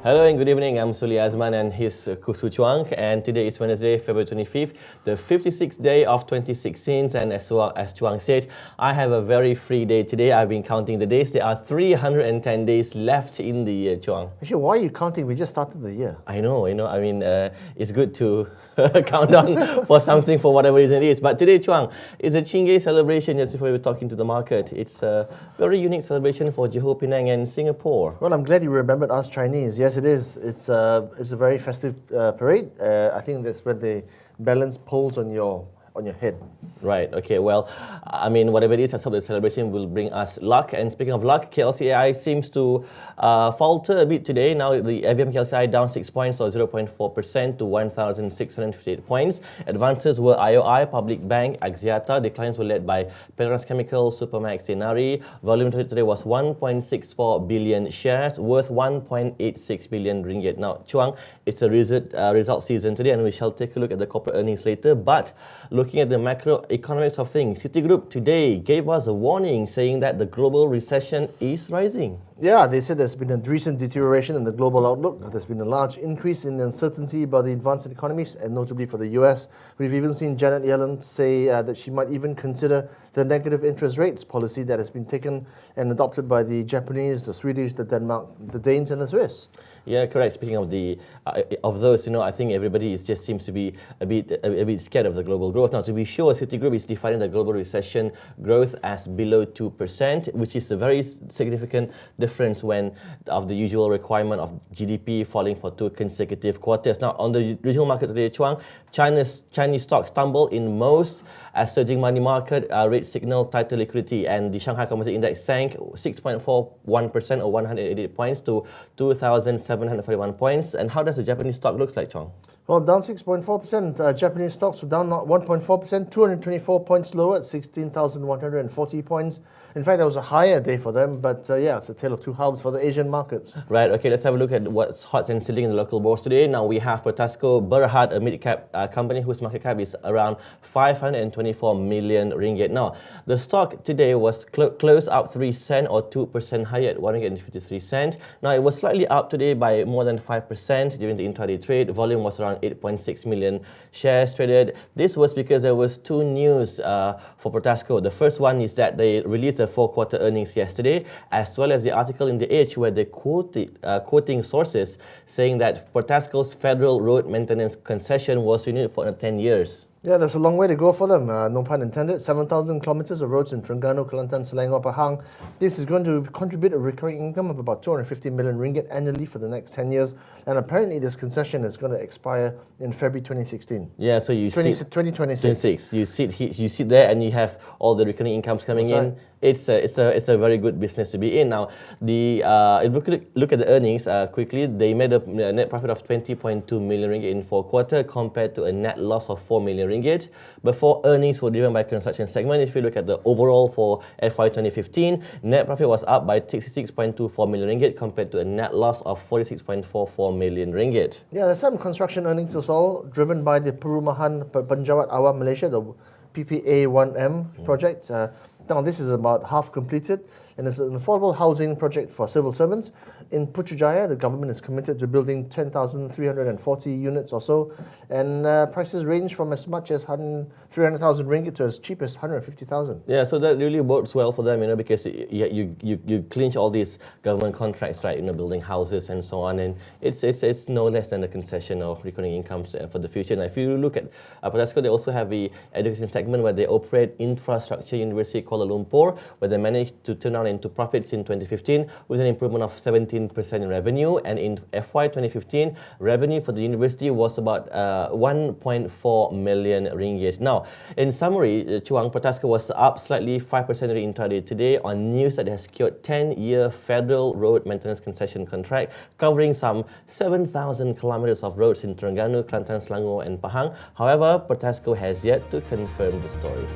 Hello and good evening. I'm Sulhi Azman and he's Khoo Chuang, and today is Wednesday, February 25th, the 56th day of 2016. And as Chuang said, I have a very free day today. I've been counting the days. There are 310 days left in the year, Chuang. Actually, why are you counting? We just started the year. I know. I mean, it's good to count down for something for whatever reason it is. But today, Chuang, is a Chingay celebration. Just before we were talking to the market, it's a very unique celebration for Johor, Penang, and Singapore. Well, I'm glad you remembered us Chinese. Yes, it is. It's a very festive parade. I think that's when they balance poles on your head. Right, okay, well, I mean, whatever it is, I hope the celebration will bring us luck. And speaking of luck, KLCI seems to falter a bit today. Now, the AVM KLCI down 6 points or 0.4% to 1,658 points. Advances were IOI, Public Bank, Axiata. Declines were led by Petronas Chemical, Supermax, Denari. Volume today was 1.64 billion shares, worth 1.86 billion ringgit. Now, Chuang, it's a result season today, and we shall take a look at the corporate earnings later. But looking at the macroeconomics of things, Citigroup today gave us a warning saying that the global recession is rising. Yeah, they said there's been a recent deterioration in the global outlook. There's been a large increase in uncertainty about the advanced economies, and notably for the US. We've even seen Janet Yellen say that she might even consider the negative interest rates policy that has been taken and adopted by the Japanese, the Swedish, the Denmark, the Danes, and the Swiss. Yeah, correct. Speaking of those, I think everybody just seems to be a bit scared of the global growth. Now, to be sure, Citigroup is defining the global recession growth as below 2%, which is a very significant difference of the usual requirement of GDP falling for 2 consecutive quarters. Now, on the regional market today, Chuang, Chinese stocks stumbled in most as surging money market rates signal tighter liquidity, and the Shanghai Composite Index sank 6.41% or 188 points to 2,741 points. And how does the Japanese stock look like, Chuang? Well, down 6.4%. Japanese stocks were down 1.4%, 224 points lower at 16,140 points. In fact, that was a higher day for them, but yeah, it's a tale of two halves for the Asian markets. Right, okay, let's have a look at what's hot and selling in the local bourse today. Now, we have Protasco Berhad, a mid-cap company whose market cap is around 524 million ringgit. Now, the stock today was closed up 3 cents or 2% higher at 153 cents. Now, it was slightly up today by more than 5% during the intraday trade. Volume was around 8.6 million shares traded. This was because there was two news for Protasco. The first one is that they released the 4-quarter earnings yesterday, as well as the article in The Age where they quoting sources saying that Protasco's federal road maintenance concession was renewed for 10 years. Yeah, there's a long way to go for them, no pun intended. 7,000 kilometers of roads in Terengganu, Kelantan, Selangor, Pahang. This is going to contribute a recurring income of about 250 million ringgit annually for the next 10 years. And apparently this concession is going to expire in February 2016. Yeah, so you 2026. You sit there and you have all the recurring incomes coming in. Right. It's a very good business to be in. Now, if we look at the earnings quickly, they made a net profit of 20.2 million ringgit in 4 quarters compared to a net loss of 4 million ringgit. Before, earnings were driven by construction segment. If you look at the overall for FY 2015, net profit was up by 66.24 million ringgit compared to a net loss of 46.44 million ringgit. Yeah, there's some construction earnings as well, driven by the Perumahan Penjawat Awam Malaysia, the PPA1M project. Now, this is about half completed, and it's an affordable housing project for civil servants. In Putrajaya, the government is committed to building 10,340 units or so, and prices range from as much as 300,000 ringgit to as cheap as 150,000. Yeah, so that really works well for them, because you clinch all these government contracts, right? Building houses and so on, and it's no less than a concession of recurring incomes for the future. And if you look at Protasco, they also have the education segment where they operate Infrastructure University Kuala Lumpur, where they managed to turn out into profits in 2015 with an improvement of 17% in revenue. And in FY 2015, revenue for the university was about 1.4 million ringgit. Now, in summary, Chuang, Protasco was up slightly 5% intraday today on news that they have secured 10-year federal road maintenance concession contract covering some 7,000 kilometers of roads in Terengganu, Kelantan, Selangor, and Pahang. However, Protasco has yet to confirm the story.